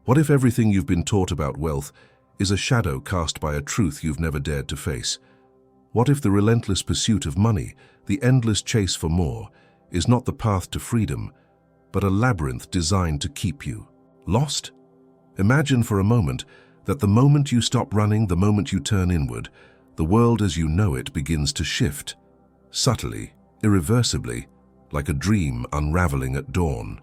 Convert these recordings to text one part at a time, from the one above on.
What if everything you've been taught about wealth is a shadow cast by a truth you've never dared to face? What if the relentless pursuit of money, the endless chase for more, is not the path to freedom, but a labyrinth designed to keep you lost? Imagine for a moment that the moment you stop running, the moment you turn inward, the world as you know it begins to shift, subtly, irreversibly, like a dream unraveling at dawn.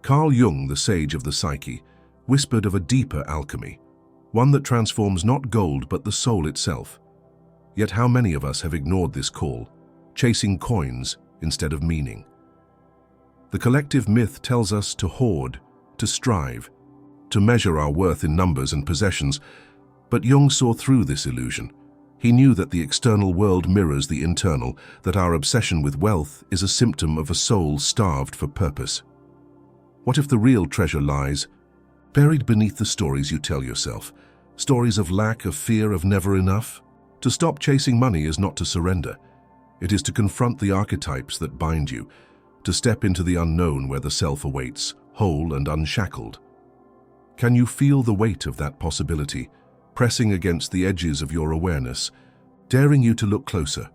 Carl Jung, the sage of the psyche, whispered of a deeper alchemy, one that transforms not gold but the soul itself. Yet how many of us have ignored this call, chasing coins instead of meaning? The collective myth tells us to hoard, to strive, to measure our worth in numbers and possessions, but Jung saw through this illusion. He knew that the external world mirrors the internal, that our obsession with wealth is a symptom of a soul starved for purpose. What if the real treasure lies buried beneath the stories you tell yourself? Stories of lack, of fear, of never enough? To stop chasing money is not to surrender. It is to confront the archetypes that bind you, to step into the unknown where the self awaits, whole and unshackled. Can you feel the weight of that possibility, pressing against the edges of your awareness, daring you to look closer?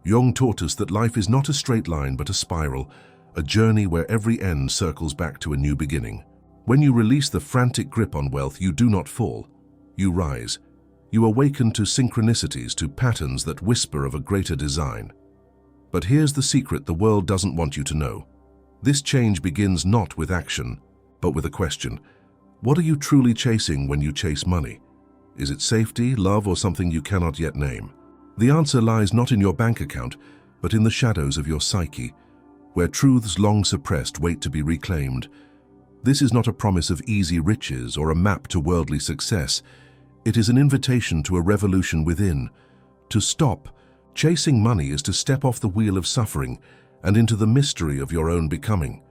Jung taught us that life is not a straight line but a spiral, a journey where every end circles back to a new beginning. When you release the frantic grip on wealth, you do not fall. You rise. You awaken to synchronicities, to patterns that whisper of a greater design. But here's the secret the world doesn't want you to know. This change begins not with action, but with a question. What are you truly chasing when you chase money? Is it safety, love, or something you cannot yet name? The answer lies not in your bank account, but in the shadows of your psyche, where truths long suppressed wait to be reclaimed. This is not a promise of easy riches or a map to worldly success. It is an invitation to a revolution within. To stop chasing money is to step off the wheel of suffering and into the mystery of your own becoming.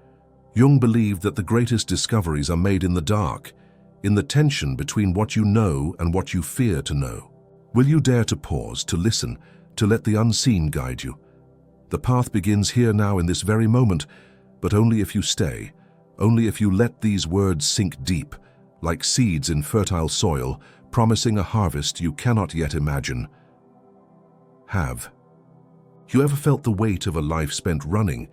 Jung believed that the greatest discoveries are made in the dark, in the tension between what you know and what you fear to know. Will you dare to pause, to listen, to let the unseen guide you? The path begins here now in this very moment, but only if you stay, only if you let these words sink deep, like seeds in fertile soil, promising a harvest you cannot yet imagine. Have you ever felt the weight of a life spent running,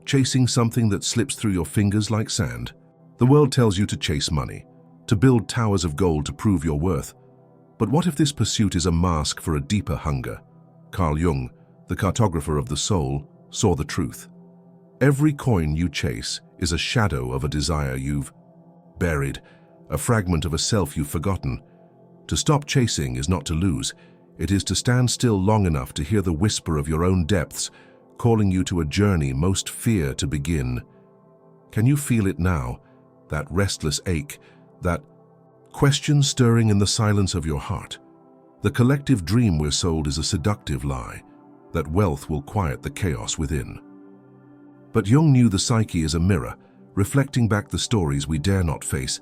chasing something that slips through your fingers like sand? The world tells you to chase money, to build towers of gold to prove your worth. But what if this pursuit is a mask for a deeper hunger? Carl Jung, the cartographer of the soul, saw the truth. Every coin you chase is a shadow of a desire you've buried, a fragment of a self you've forgotten. To stop chasing is not to lose. It is to stand still long enough to hear the whisper of your own depths, calling you to a journey most fear to begin. Can you feel it now? That restless ache, that question stirring in the silence of your heart. The collective dream we're sold is a seductive lie, that wealth will quiet the chaos within. But Jung knew the psyche is a mirror, reflecting back the stories we dare not face.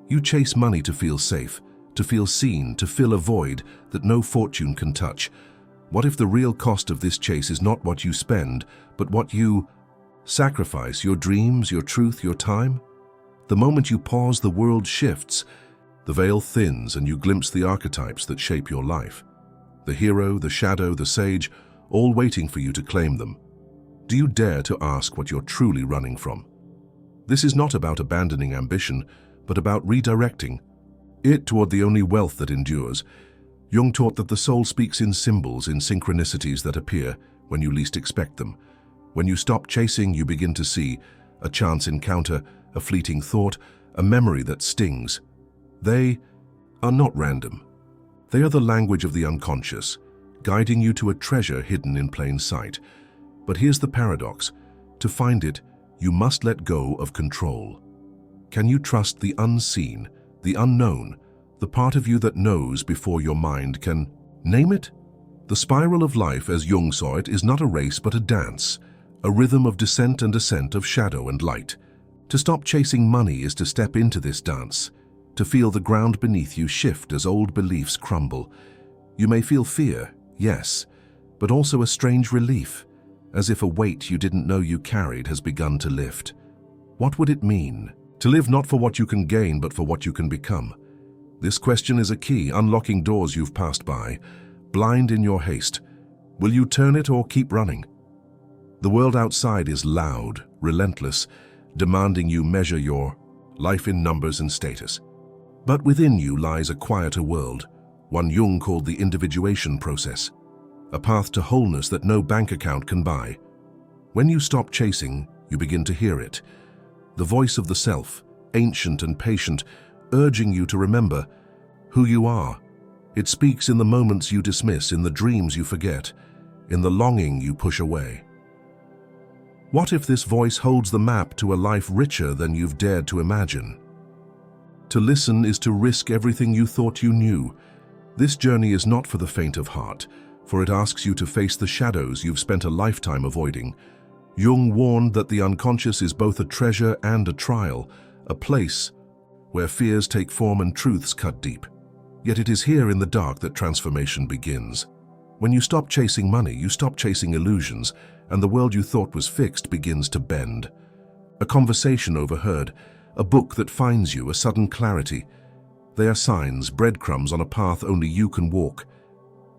You chase money to feel safe, to feel seen, to fill a void that no fortune can touch. What if the real cost of this chase is not what you spend, but what you sacrifice, your dreams, your truth, your time? The moment you pause, the world shifts. The veil thins and you glimpse the archetypes that shape your life. The hero, the shadow, the sage, all waiting for you to claim them. Do you dare to ask what you're truly running from? This is not about abandoning ambition, but about redirecting it toward the only wealth that endures. Jung taught that the soul speaks in symbols, in synchronicities that appear when you least expect them. When you stop chasing, you begin to see a chance encounter, a fleeting thought, a memory that stings. They are not random. They are the language of the unconscious, guiding you to a treasure hidden in plain sight. But here's the paradox. To find it, you must let go of control. Can you trust the unseen, the unknown, the part of you that knows before your mind can name it? The spiral of life, as Jung saw it, is not a race but a dance, a rhythm of descent and ascent, of shadow and light. To stop chasing money is to step into this dance, to feel the ground beneath you shift as old beliefs crumble. You may feel fear, yes, but also a strange relief, as if a weight you didn't know you carried has begun to lift. What would it mean To live not for what you can gain, but for what you can become. This question is a key, unlocking doors you've passed by, blind in your haste. Will you turn it or keep running? The world outside is loud, relentless, demanding you measure your life in numbers and status. But within you lies a quieter world, one Jung called the individuation process, a path to wholeness that no bank account can buy. When you stop chasing, you begin to hear it, the voice of the self, ancient and patient, urging you to remember who you are. It speaks in the moments you dismiss, in the dreams you forget, in the longing you push away. What if this voice holds the map to a life richer than you've dared to imagine? To listen is to risk everything you thought you knew. This journey is not for the faint of heart, for it asks you to face the shadows you've spent a lifetime avoiding. Jung warned that the unconscious is both a treasure and a trial, a place where fears take form and truths cut deep. Yet it is here in the dark that transformation begins. When you stop chasing money, you stop chasing illusions, and the world you thought was fixed begins to bend. A conversation overheard, a book that finds you, a sudden clarity. They are signs, breadcrumbs on a path only you can walk.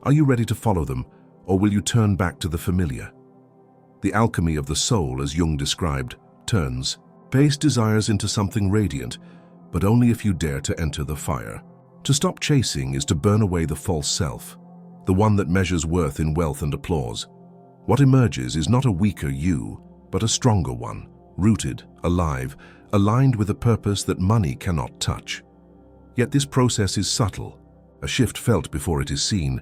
Are you ready to follow them, or will you turn back to the familiar? The alchemy of the soul, as Jung described, turns base desires into something radiant, but only if you dare to enter the fire. To stop chasing is to burn away the false self, the one that measures worth in wealth and applause. What emerges is not a weaker you, but a stronger one, rooted, alive, aligned with a purpose that money cannot touch. Yet this process is subtle, a shift felt before it is seen.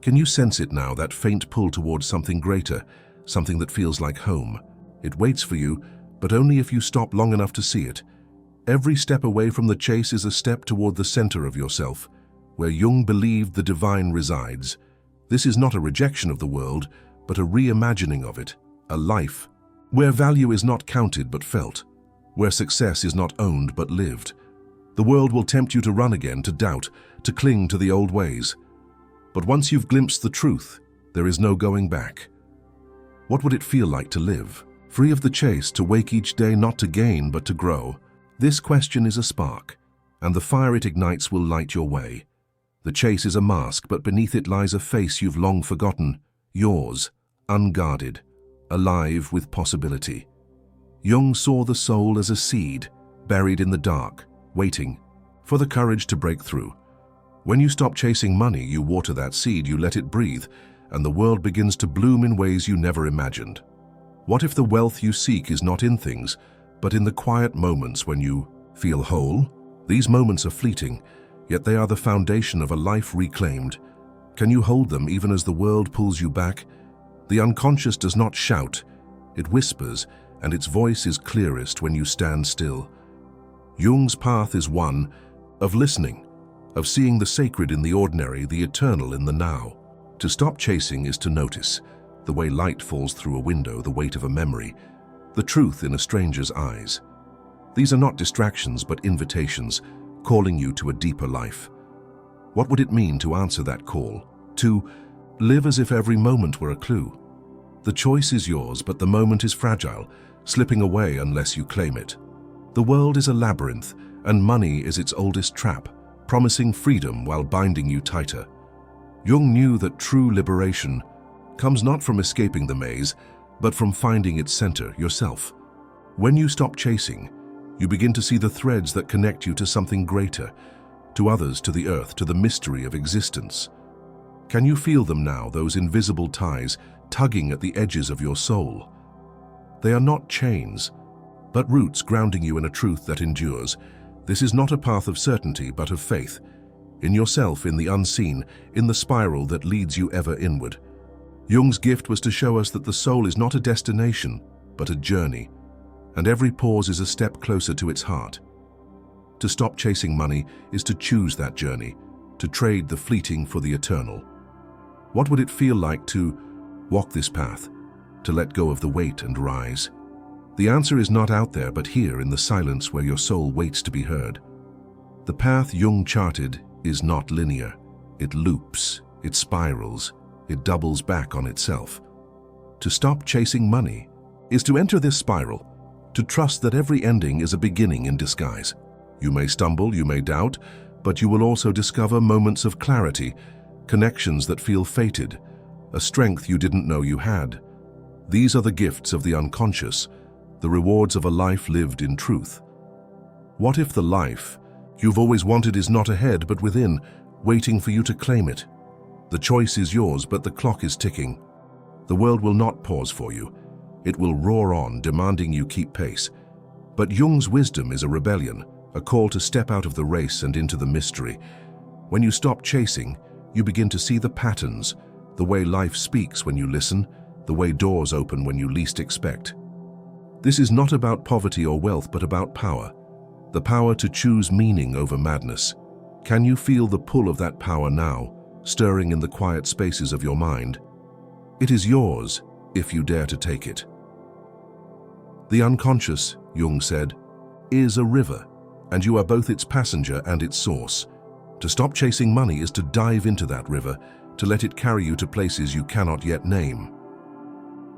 Can you sense it now, that faint pull towards something greater, something that feels like home? It waits for you, but only if you stop long enough to see it. Every step away from the chase is a step toward the center of yourself, where Jung believed the divine resides. This is not a rejection of the world, but a reimagining of it, a life where value is not counted but felt, where success is not owned but lived. The world will tempt you to run again, to doubt, to cling to the old ways. But once you've glimpsed the truth, there is no going back. What would it feel like to live, free of the chase, to wake each day not to gain but to grow? This question is a spark, and the fire it ignites will light your way. The chase is a mask, but beneath it lies a face you've long forgotten, yours, unguarded, alive with possibility. Jung saw the soul as a seed, buried in the dark, waiting for the courage to break through. When you stop chasing money, you water that seed, you let it breathe, and the world begins to bloom in ways you never imagined. What if the wealth you seek is not in things, but in the quiet moments when you feel whole? These moments are fleeting, yet they are the foundation of a life reclaimed. Can you hold them even as the world pulls you back? The unconscious does not shout, it whispers, and its voice is clearest when you stand still. Jung's path is one of listening, of seeing the sacred in the ordinary, the eternal in the now. To stop chasing is to notice, the way light falls through a window, the weight of a memory, the truth in a stranger's eyes. These are not distractions but invitations, calling you to a deeper life. What would it mean to answer that call? To live as if every moment were a clue. The choice is yours, but the moment is fragile, slipping away unless you claim it. The world is a labyrinth, and money is its oldest trap, promising freedom while binding you tighter. Jung knew that true liberation comes not from escaping the maze, but from finding its center, yourself. When you stop chasing, you begin to see the threads that connect you to something greater, to others, to the earth, to the mystery of existence. Can you feel them now, those invisible ties tugging at the edges of your soul? They are not chains, but roots grounding you in a truth that endures. This is not a path of certainty, but of faith, in yourself, in the unseen, in the spiral that leads you ever inward. Jung's gift was to show us that the soul is not a destination, but a journey, and every pause is a step closer to its heart. To stop chasing money is to choose that journey, to trade the fleeting for the eternal. What would it feel like to walk this path, to let go of the weight and rise? The answer is not out there, but here in the silence where your soul waits to be heard. The path Jung charted is not linear. It loops, it spirals, it doubles back on itself. To stop chasing money is to enter this spiral, to trust that every ending is a beginning in disguise. You may stumble, you may doubt, but you will also discover moments of clarity, connections that feel fated, a strength you didn't know you had. These are the gifts of the unconscious, the rewards of a life lived in truth. What if the life you've always wanted is not ahead but within, waiting for you to claim it? The choice is yours, but the clock is ticking. The world will not pause for you. It will roar on, demanding you keep pace. But Jung's wisdom is a rebellion, a call to step out of the race and into the mystery. When you stop chasing, you begin to see the patterns, the way life speaks when you listen, the way doors open when you least expect. This is not about poverty or wealth, but about power. The power to choose meaning over madness. Can you feel the pull of that power now, stirring in the quiet spaces of your mind? It is yours, if you dare to take it. The unconscious, Jung said, is a river, and you are both its passenger and its source. To stop chasing money is to dive into that river, to let it carry you to places you cannot yet name.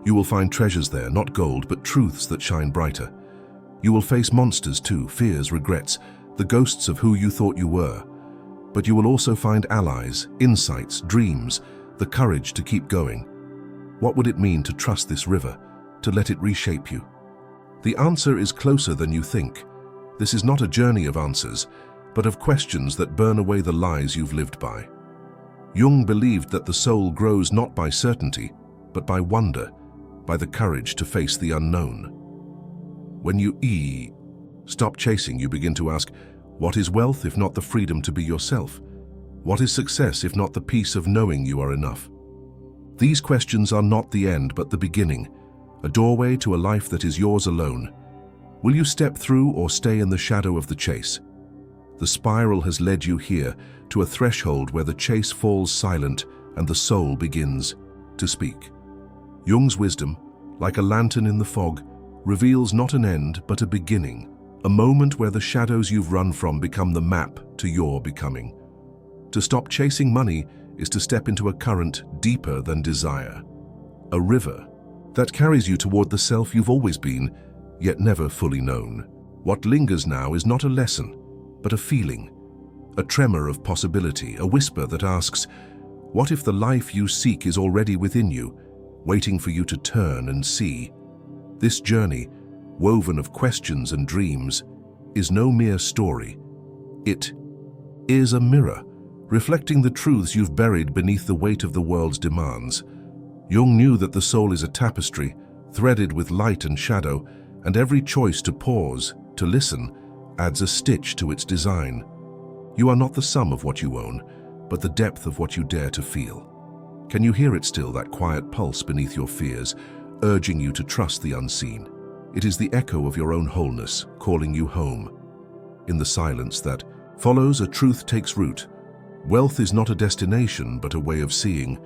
You will find treasures there, not gold, but truths that shine brighter. You will face monsters too, fears, regrets, the ghosts of who you thought you were. But you will also find allies, insights, dreams, the courage to keep going. What would it mean to trust this river, to let it reshape you? The answer is closer than you think. This is not a journey of answers, but of questions that burn away the lies you've lived by. Jung believed that the soul grows not by certainty, but by wonder, by the courage to face the unknown. When you stop chasing, you begin to ask, what is wealth if not the freedom to be yourself? What is success if not the peace of knowing you are enough? These questions are not the end, but the beginning, a doorway to a life that is yours alone. Will you step through or stay in the shadow of the chase? The spiral has led you here, to a threshold where the chase falls silent and the soul begins to speak. Jung's wisdom, like a lantern in the fog, reveals not an end but a beginning, a moment where the shadows you've run from become the map to your becoming. To stop chasing money is to step into a current deeper than desire, a river that carries you toward the self you've always been, yet never fully known. What lingers now is not a lesson, but a feeling, a tremor of possibility, a whisper that asks, what if the life you seek is already within you, waiting for you to turn and see? This journey, woven of questions and dreams, is no mere story. It is a mirror, reflecting the truths you've buried beneath the weight of the world's demands. Jung knew that the soul is a tapestry, threaded with light and shadow, and every choice to pause, to listen, adds a stitch to its design. You are not the sum of what you own, but the depth of what you dare to feel. Can you hear it still, that quiet pulse beneath your fears, urging you to trust the unseen? It is the echo of your own wholeness, calling you home. In the silence that follows, a truth takes root. Wealth is not a destination, but a way of seeing.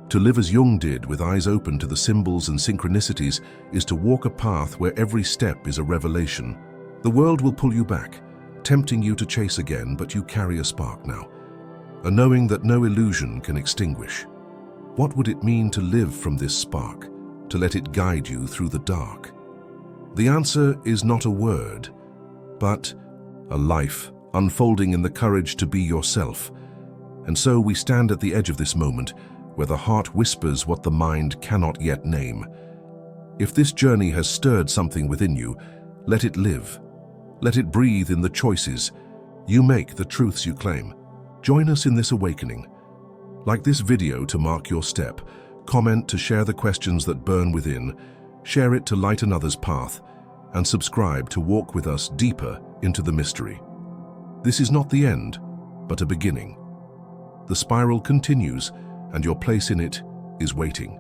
To live as Jung did, with eyes open to the symbols and synchronicities, is to walk a path where every step is a revelation. The world will pull you back, tempting you to chase again, but you carry a spark now, a knowing that no illusion can extinguish. What would it mean to live from this spark, to let it guide you through the dark? The answer is not a word, but a life unfolding in the courage to be yourself. And so we stand at the edge of this moment, where the heart whispers what the mind cannot yet name. If this journey has stirred something within you, let it live. Let it breathe in the choices you make, the truths you claim. Join us in this awakening. Like this video to mark your step, comment to share the questions that burn within, share it to light another's path, and subscribe to walk with us deeper into the mystery. This is not the end, but a beginning. The spiral continues, and your place in it is waiting.